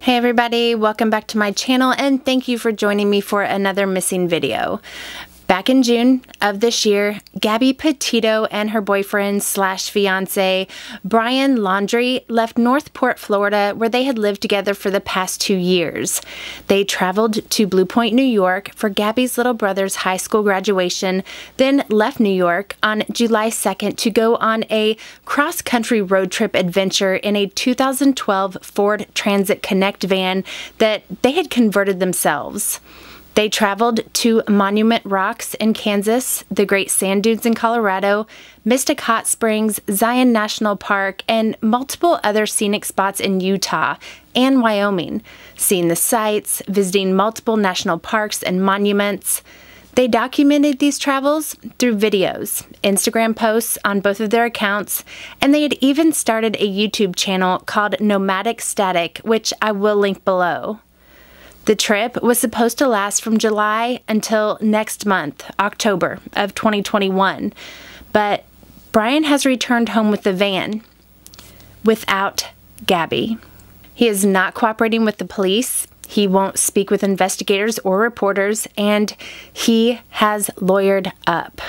Hey everybody, welcome back to my channel and thank you for joining me for another missing video. Back in June of this year, Gabby Petito and her boyfriend slash fiance, Brian Laundrie, left Northport, Florida, where they had lived together for the past 2 years. They traveled to Blue Point, New York for Gabby's little brother's high school graduation, then left New York on July 2nd to go on a cross-country road trip adventure in a 2012 Ford Transit Connect van that they had converted themselves. They traveled to Monument Rocks in Kansas, the Great Sand Dunes in Colorado, Mystic Hot Springs, Zion National Park, and multiple other scenic spots in Utah and Wyoming, seeing the sights, visiting multiple national parks and monuments. They documented these travels through videos, Instagram posts on both of their accounts, and they had even started a YouTube channel called Nomadic Static, which I will link below. The trip was supposed to last from July until next month, October of 2021, but Brian has returned home with the van without Gabby. He is not cooperating with the police. He won't speak with investigators or reporters, and he has lawyered up.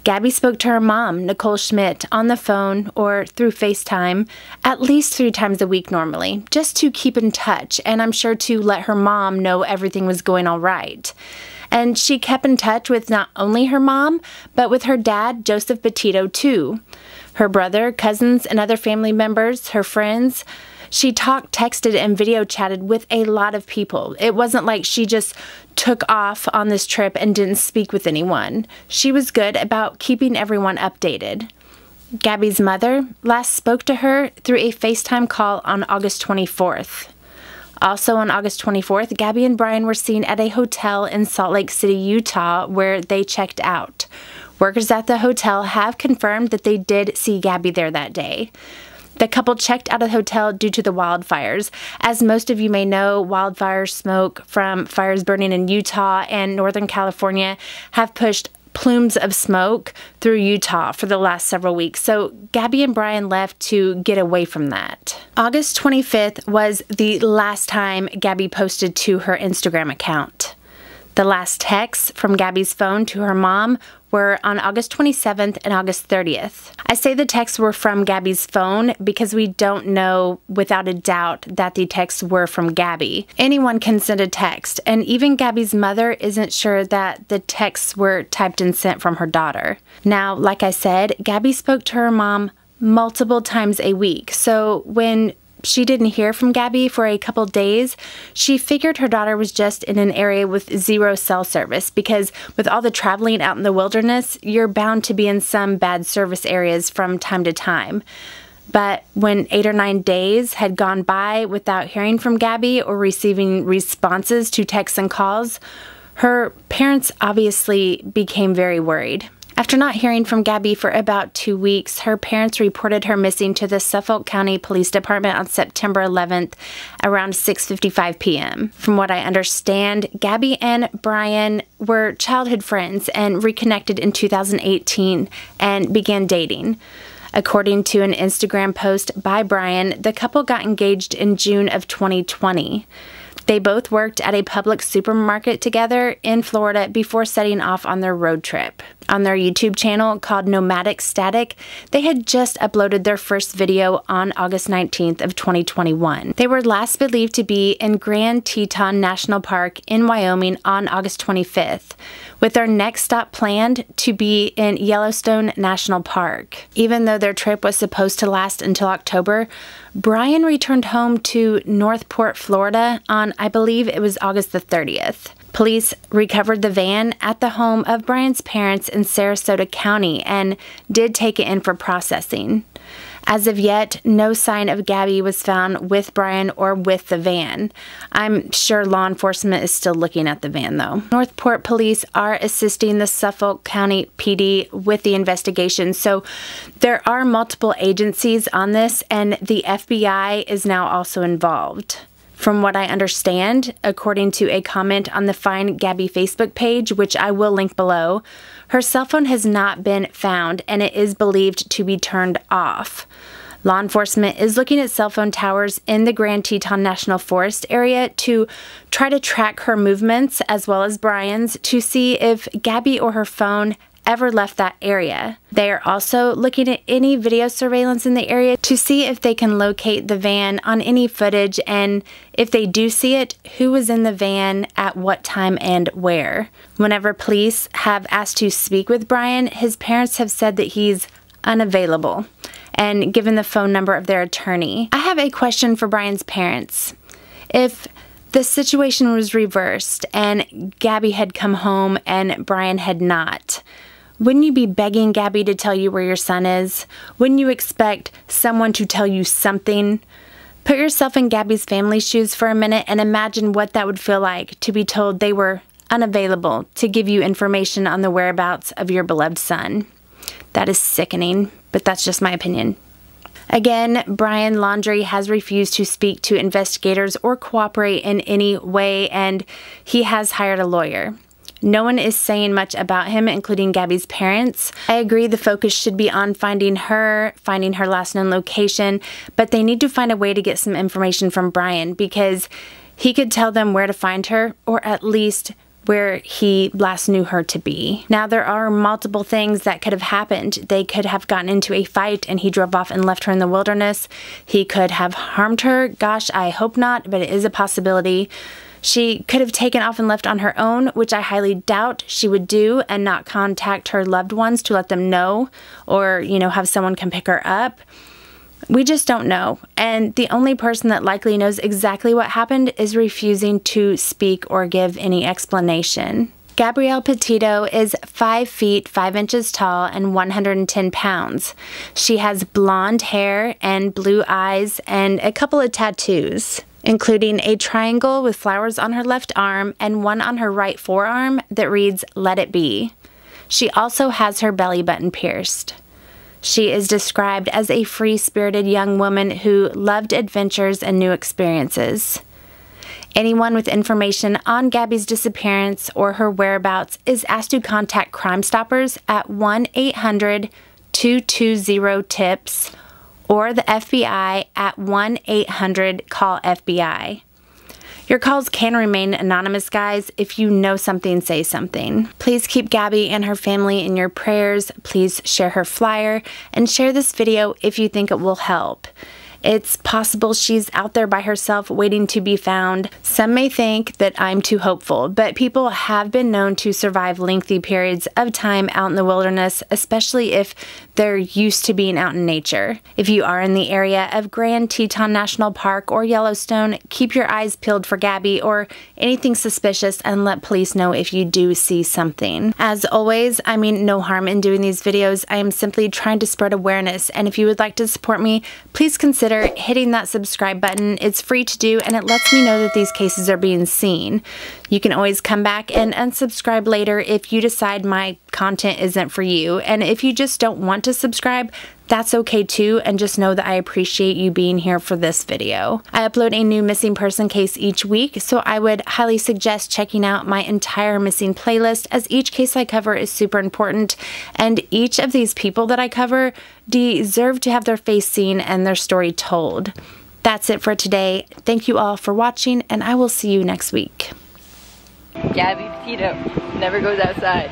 Gabby spoke to her mom, Nicole Schmidt, on the phone or through FaceTime at least 3 times a week normally, just to keep in touch, and I'm sure to let her mom know everything was going all right. And she kept in touch with not only her mom, but with her dad, Joseph Petito, too. Her brother, cousins, and other family members, her friends. She talked, texted, and video chatted with a lot of people. It wasn't like she just took off on this trip and didn't speak with anyone. She was good about keeping everyone updated. Gabby's mother last spoke to her through a FaceTime call on August 24th. Also on August 24th, Gabby and Brian were seen at a hotel in Salt Lake City, Utah, where they checked out. Workers at the hotel have confirmed that they did see Gabby there that day. The couple checked out of the hotel due to the wildfires. As most of you may know, wildfire smoke from fires burning in Utah and Northern California have pushed plumes of smoke through Utah for the last several weeks. So Gabby and Brian left to get away from that. August 25th was the last time Gabby posted to her Instagram account. The last texts from Gabby's phone to her mom were on August 27th and August 30th. I say the texts were from Gabby's phone because we don't know without a doubt that the texts were from Gabby. Anyone can send a text, and even Gabby's mother isn't sure that the texts were typed and sent from her daughter. Now, like I said, Gabby spoke to her mom multiple times a week, so when she didn't hear from Gabby for a couple days, she figured her daughter was just in an area with 0 cell service because with all the traveling out in the wilderness, you're bound to be in some bad service areas from time to time. But when 8 or 9 days had gone by without hearing from Gabby or receiving responses to texts and calls, her parents obviously became very worried. After not hearing from Gabby for about 2 weeks, her parents reported her missing to the Suffolk County Police Department on September 11th around 6:55 p.m. From what I understand, Gabby and Brian were childhood friends and reconnected in 2018 and began dating. According to an Instagram post by Brian, the couple got engaged in June of 2020. They both worked at a public supermarket together in Florida before setting off on their road trip. On their YouTube channel called Nomadic Static, they had just uploaded their first video on August 19th of 2021. They were last believed to be in Grand Teton National Park in Wyoming on August 25th, with their next stop planned to be in Yellowstone National Park. Even though their trip was supposed to last until October, Brian returned home to Northport, Florida on, I believe it was August the 30th. Police recovered the van at the home of Brian's parents in Sarasota County and did take it in for processing. As of yet, no sign of Gabby was found with Brian or with the van. I'm sure law enforcement is still looking at the van, though. Northport police are assisting the Suffolk County PD with the investigation, so there are multiple agencies on this, and the FBI is now also involved. From what I understand, according to a comment on the Find Gabby Facebook page, which I will link below, her cell phone has not been found and it is believed to be turned off. Law enforcement is looking at cell phone towers in the Grand Teton National Forest area to try to track her movements as well as Brian's to see if Gabby or her phone ever left that area. They are also looking at any video surveillance in the area to see if they can locate the van on any footage, and if they do see it, who was in the van at what time and where. Whenever police have asked to speak with Brian, his parents have said that he's unavailable and given the phone number of their attorney. I have a question for Brian's parents. If the situation was reversed and Gabby had come home and Brian had not, wouldn't you be begging Gabby to tell you where your son is? Wouldn't you expect someone to tell you something? Put yourself in Gabby's family's shoes for a minute and imagine what that would feel like to be told they were unavailable to give you information on the whereabouts of your beloved son. That is sickening, but that's just my opinion. Again, Brian Laundrie has refused to speak to investigators or cooperate in any way, and he has hired a lawyer. No one is saying much about him, including Gabby's parents. I agree the focus should be on finding her last known location, but they need to find a way to get some information from Brian, because he could tell them where to find her, or at least where he last knew her to be. Now, there are multiple things that could have happened. They could have gotten into a fight and he drove off and left her in the wilderness. He could have harmed her. Gosh, I hope not, but it is a possibility. She could have taken off and left on her own, which I highly doubt she would do, and not contact her loved ones to let them know, or, have someone come pick her up. We just don't know, and the only person that likely knows exactly what happened is refusing to speak or give any explanation. Gabby Petito is 5 feet 5 inches tall and 110 pounds. She has blonde hair and blue eyes and a couple of tattoos, including a triangle with flowers on her left arm and one on her right forearm that reads, "Let it be." She also has her belly button pierced. She is described as a free-spirited young woman who loved adventures and new experiences. Anyone with information on Gabby's disappearance or her whereabouts is asked to contact Crime Stoppers at 1-800-220-TIPS or the FBI at 1-800-CALL-FBI. Your calls can remain anonymous, guys. If you know something, say something. Please keep Gabby and her family in your prayers. Please share her flyer and share this video if you think it will help. It's possible she's out there by herself waiting to be found. Some may think that I'm too hopeful, but people have been known to survive lengthy periods of time out in the wilderness, especially if they're used to being out in nature. If you are in the area of Grand Teton National Park or Yellowstone, keep your eyes peeled for Gabby or anything suspicious and let police know if you do see something. As always, I mean no harm in doing these videos. I am simply trying to spread awareness, and if you would like to support me, please consider hitting that subscribe button. It's free to do, and it lets me know that these cases are being seen. You can always come back and unsubscribe later if you decide my content isn't for you. And if you just don't want to subscribe, that's okay too, and just know that I appreciate you being here for this video. I upload a new missing person case each week, so I would highly suggest checking out my entire missing playlist, as each case I cover is super important, and each of these people that I cover deserve to have their face seen and their story told. That's it for today. Thank you all for watching, and I will see you next week. Gabby Petito never goes outside.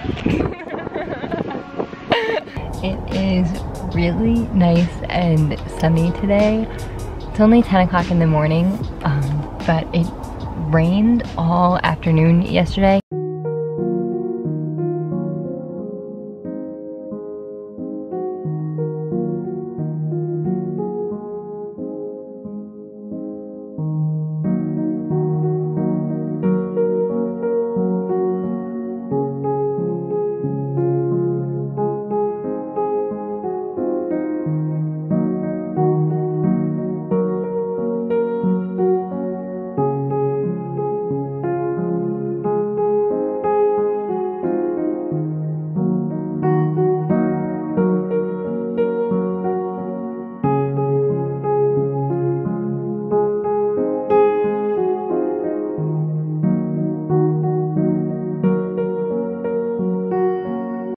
It is really nice and sunny today. It's only 10 o'clock in the morning, but it rained all afternoon yesterday.